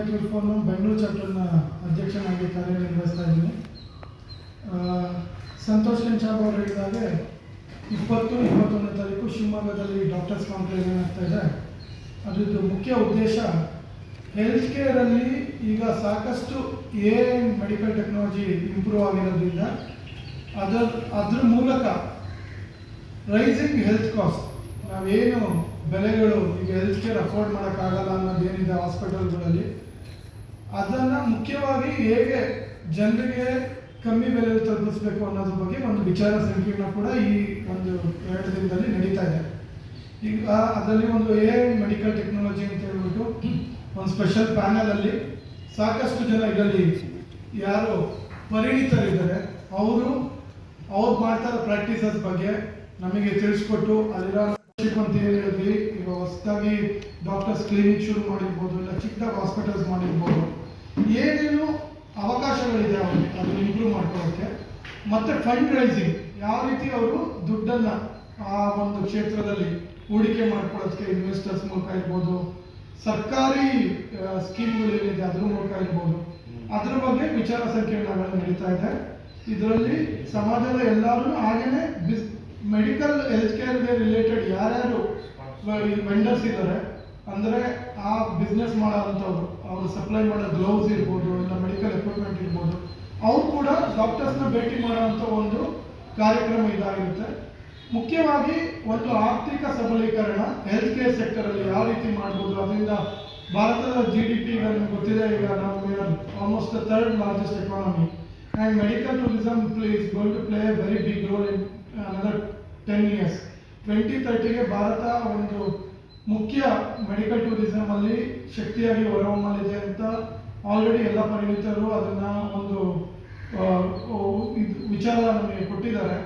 Raichur phone Bengaluru ಚಾಪ್ಟರ್ನ ಅಧ್ಯಕ್ಷನಾಗಿ ಕಾರ್ಯನಿರ್ವಹಿಸ್ತಾ ಇದ್ದೀನಿ. ಸಂತೋಷ್ ಕೆಂಚಾಬ್ ಅವರು ಹೇಳಿದಾಗೆ 20-21ನೇ ತಾರೀಕು ಶಿವಮೊಗ್ಗದಲ್ಲಿ ಡಾಕ್ಟರ್ಸ್ ಕಾನ್ಕ್ಲೇವ್ ಏನಾಗ್ತಾ ಇದೆ, ಅದರದ್ದು ಮುಖ್ಯ ಉದ್ದೇಶ ಹೆಲ್ತ್ ಕೇರಲ್ಲಿ ಈಗ ಸಾಕಷ್ಟು ಮೆಡಿಕಲ್ ಟೆಕ್ನಾಲಜಿ ಇಂಪ್ರೂವ್ ಆಗಿರೋದ್ರಿಂದ ಅದರ ಮೂಲಕ ರೈಸಿಂಗ್ ಹೆಲ್ತ್ ಕಾಸ್ಟ್, ನಾವೇನು ಬೆಲೆಗಳು ಈಗ ಹೆಲ್ತ್ ಕೇರ್ ಅಫೋರ್ಡ್ ಮಾಡೋಕ್ಕಾಗಲ್ಲ ಅನ್ನೋದೇನಿದೆ ಹಾಸ್ಪಿಟಲ್ಗಳಲ್ಲಿ, ಅದನ್ನು ಮುಖ್ಯವಾಗಿ ಹೇಗೆ ಜನರಿಗೆ ಕಮ್ಮಿ ಬೆಲೆಯಲ್ಲಿ ತಲುಪಿಸಬೇಕು ಅನ್ನೋದ್ರ ಬಗ್ಗೆ ಒಂದು ವಿಚಾರ ಸಂಕಿರಣ ಕೂಡ ಈ ಒಂದು 2 ದಿನದಲ್ಲಿ ನಡೀತಾ ಇದೆ. ಈಗ ಅದರಲ್ಲಿ ಒಂದು ಮೆಡಿಕಲ್ ಟೆಕ್ನಾಲಜಿ ಅಂತ ಹೇಳ್ಬಿಟ್ಟು ಒಂದು ಸ್ಪೆಷಲ್ ಪ್ಯಾನಲಲ್ಲಿ ಸಾಕಷ್ಟು ಜನ ಇದರಲ್ಲಿ ಯಾರು ಪರಿಣಿತರಿದ್ದಾರೆ ಅವ್ರು ಮಾಡ್ತಾ ಇರೋ ಪ್ರಾಕ್ಟೀಸಸ್ ಬಗ್ಗೆ ನಮಗೆ ತಿಳಿಸ್ಕೊಟ್ಟು ಅಲ್ಲಿರೋ ಅಂತ ಹೇಳಿದ್ವಿ. ಈಗ ಹೊಸದಾಗಿ ಡಾಕ್ಟರ್ಸ್ ಕ್ಲಿನಿಕ್ ಶುರು ಮಾಡಿರ್ಬೋದು, ಇಲ್ಲ ಚಿಕ್ಕದಾಗಿ ಹಾಸ್ಪಿಟಲ್ಸ್ ಮಾಡಿರ್ಬೋದು, ಏನೇನು ಅವಕಾಶಗಳಿದೆ ಅವರಿಗೆ ಅದನ್ನು ಇಂಪ್ರೂವ್ ಮಾಡ್ಕೊಳ್ಳೋಕ್ಕೆ, ಮತ್ತು ಫಂಡ್ ರೈಸಿಂಗ್ ಯಾವ ರೀತಿ ಅವರು ದುಡ್ಡನ್ನು ಆ ಒಂದು ಕ್ಷೇತ್ರದಲ್ಲಿ ಹೂಡಿಕೆ ಮಾಡ್ಕೊಳ್ಳೋದಕ್ಕೆ ಇನ್ವೆಸ್ಟರ್ಸ್ ಮೂಲಕ ಇರ್ಬೋದು, ಸರ್ಕಾರಿ ಸ್ಕೀಮ್ಗಳು ಏನಿದೆ ಅದ್ರ ಮೂಲಕ ಇರ್ಬೋದು, ಅದ್ರ ಬಗ್ಗೆ ವಿಚಾರ ಸಂಕಿರಣಗಳು ನಡೀತಾ ಇದೆ. ಇದರಲ್ಲಿ ಸಮಾಜದ ಎಲ್ಲರೂ ಹಾಗೇನೆ ಮೆಡಿಕಲ್ ಹೆಲ್ತ್ ಕೇರ್ಗೆ ರಿಲೇಟೆಡ್ ಯಾರ್ಯಾರು ವೆಂಡರ್ಸ್ ಇದ್ದಾರೆ ಅಂದರೆ ಆ ಬಿಸ್ನೆಸ್ ಮಾಡೋವಂಥವ್ರು, ಅವರು ಸಪ್ಲೈ ಮಾಡೋ ಗ್ಲೌಸ್ ಇರ್ಬೋದು, ಇಲ್ಲ ಮೆಡಿಕಲ್ ಎಕ್ವಿಪ್ಮೆಂಟ್ ಇರ್ಬೋದು, ಅವ್ರು ಕೂಡ ಡಾಕ್ಟರ್ಸ್ನ ಭೇಟಿ ಮಾಡೋವಂಥ ಒಂದು ಕಾರ್ಯಕ್ರಮ ಇದಾಗಿರುತ್ತೆ. ಮುಖ್ಯವಾಗಿ ಒಂದು ಆರ್ಥಿಕ ಸಬಲೀಕರಣ ಹೆಲ್ತ್ ಕೇರ್ ಸೆಕ್ಟರಲ್ಲಿ ಯಾವ ರೀತಿ ಮಾಡ್ಬೋದು, ಅದರಿಂದ ಭಾರತದ GDP ಈಗ ನಿಮ್ಗೆ ಗೊತ್ತಿದೆ, ಈಗ ನಾವು almost the 3rd largest economy and medical tourism is going to play a very big role in another 10 years. 2030ಗೆ Bharat ಒಂದು ಮುಖ್ಯ ಮೆಡಿಕಲ್ ಟೂರಿಸಂ ಅಲ್ಲಿ ಶಕ್ತಿಯಾಗಿ ಹೊರಹೊಮ್ಮಲಿದೆ ಅಂತ ಆಲ್ರೆಡಿ ಎಲ್ಲ ಪರಿಣಿತರು ಅದನ್ನ ಒಂದು ವಿಚಾರ ನಮಗೆ ಕೊಟ್ಟಿದ್ದಾರೆ.